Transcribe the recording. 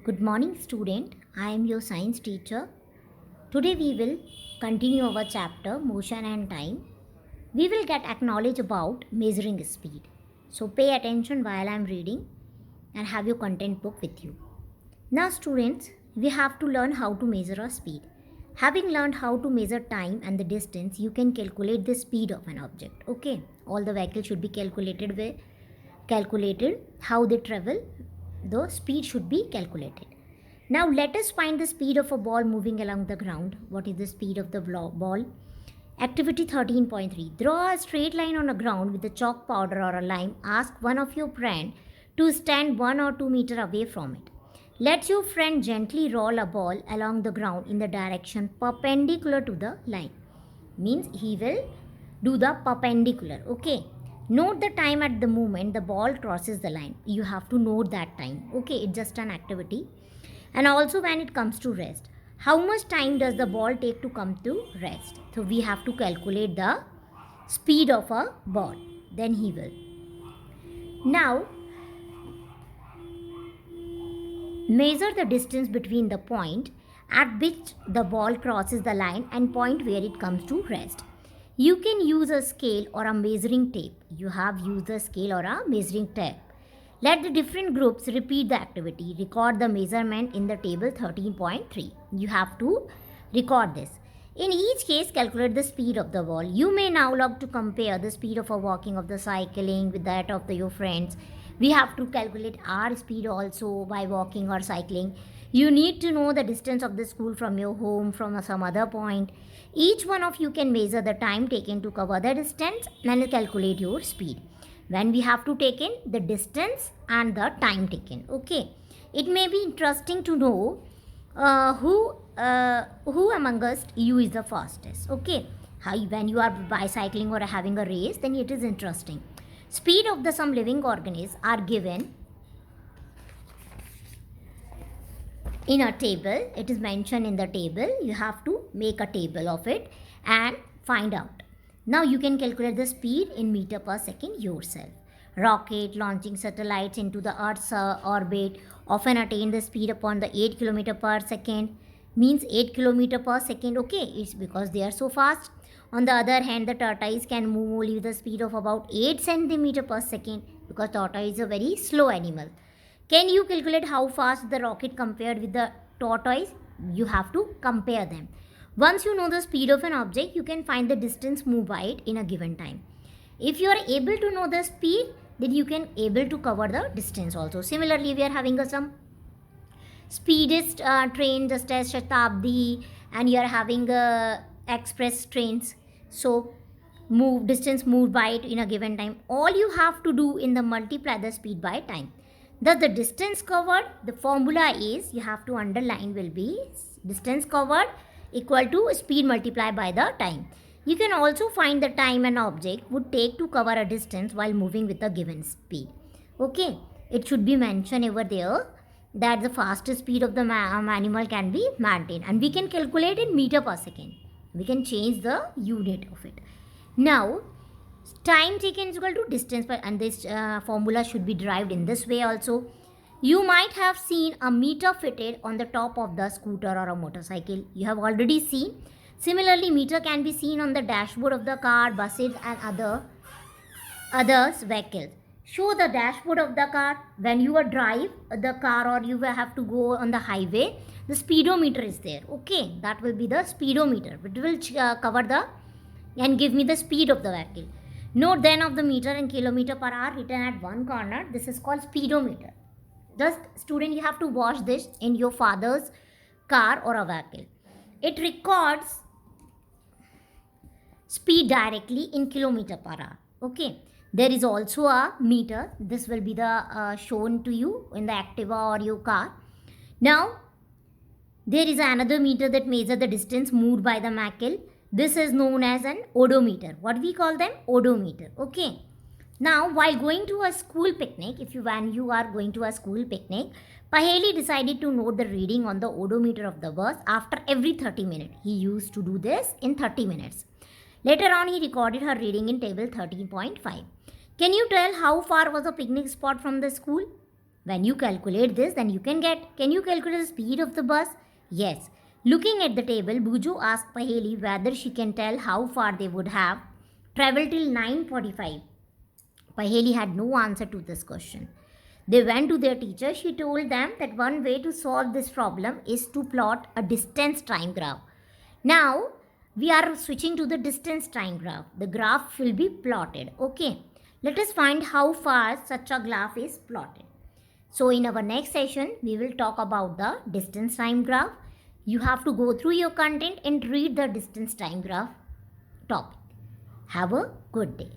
Good morning, student. I am your science teacher. Today we will continue our chapter Motion and Time. We will get acknowledge about measuring speed. So pay attention while I am reading and have your content book with you. Now, students, we have to learn how to measure our speed. Having learned how to measure time and the distance, you can calculate the speed of an object. Okay, all the vehicles should be calculated how they travel. The speed should be calculated. Now let us find the speed of a ball moving along the ground. What is the speed of the ball? Activity 13.3. Draw a straight line on a ground with a chalk powder or a lime. Ask one of your friend to stand 1 or 2 meter away from it. Let your friend gently roll a ball along the ground in the direction perpendicular to the line. Means he will do the perpendicular. Okay. Note the time at the moment the ball crosses the line. You have to note that time. Okay, it's just an activity. And also when it comes to rest, how much time does the ball take to come to rest? So we have to calculate the speed of a ball. Then he will. Now, measure the distance between the point at which the ball crosses the line and point where it comes to rest. You can use a scale or a measuring tape. You have used a scale or a measuring tape. Let the different groups repeat the activity. Record the measurement in the table 13.3. You have to record this. In each case, calculate the speed of the ball. You may now log to compare the speed of a walking, of the cycling with that of your friends. We have to calculate our speed also by walking or cycling. You need to know the distance of the school from your home, from some other point. Each one of you can measure the time taken to cover the distance and calculate your speed. When we have to take in the distance and the time taken. Okay, it may be interesting to know who among us you is the fastest. Okay, when you are bicycling or having a race, then it is interesting. Speed of the some living organisms are given in a table. It is mentioned in the table. You have to make a table of it and find out. Now you can calculate the speed in meter per second yourself. Rocket launching satellites into the Earth's orbit often attain the speed upon the 8 km per second. Means 8 km per second. Okay, it's because they are so fast. On the other hand, the tortoise can move only with the speed of about 8 cm per second because tortoise is a very slow animal. Can you calculate how fast the rocket compared with the tortoise? You have to compare them. Once you know the speed of an object, you can find the distance moved by it in a given time. If you are able to know the speed, then you can able to cover the distance also. Similarly, we are having some speedest train just as Shatabdi, and you are having express trains. So distance moved by it in a given time. All you have to do in the multiply the speed by time. Thus the distance covered, the formula is, you have to underline, will be distance covered equal to speed multiplied by the time. You can also find the time an object would take to cover a distance while moving with a given speed. Okay, it should be mentioned over there that the fastest speed of the animal can be maintained, and we can calculate in meter per second. We can change the unit of it. Now, time taken is equal to distance, and this formula should be derived in this way also. You might have seen a meter fitted on the top of the scooter or a motorcycle. You have already seen. Similarly, meter can be seen on the dashboard of the car, buses and others vehicles. Show the dashboard of the car. When you drive the car or you have to go on the highway, the speedometer is there. Okay, that will be the speedometer. It will cover the and give me the speed of the vehicle. Note then of the meter and kilometer per hour written at one corner. This is called speedometer. Just student, you have to watch this in your father's car or a vehicle. It records speed directly in kilometer per hour. Okay. There is also a meter. This will be the shown to you in the Activa or your car. Now, there is another meter that measures the distance moved by the vehicle. This is known as an odometer. What we call them? Odometer. Okay. Now, while going to a school picnic, when you are going to a school picnic, Paheli decided to note the reading on the odometer of the bus after every 30 minutes. He used to do this in 30 minutes. Later on, he recorded her reading in table 13.5. Can you tell how far was the picnic spot from the school? When you calculate this, then you can get. Can you calculate the speed of the bus? Yes. Looking at the table, Buju asked Paheli whether she can tell how far they would have traveled till 9:45. Paheli had no answer to this question. They went to their teacher. She told them that one way to solve this problem is to plot a distance time graph. Now, we are switching to the distance time graph. The graph will be plotted. Okay. Let us find how far such a graph is plotted. So, in our next session, we will talk about the distance time graph. You have to go through your content and read the distance time graph topic. Have a good day.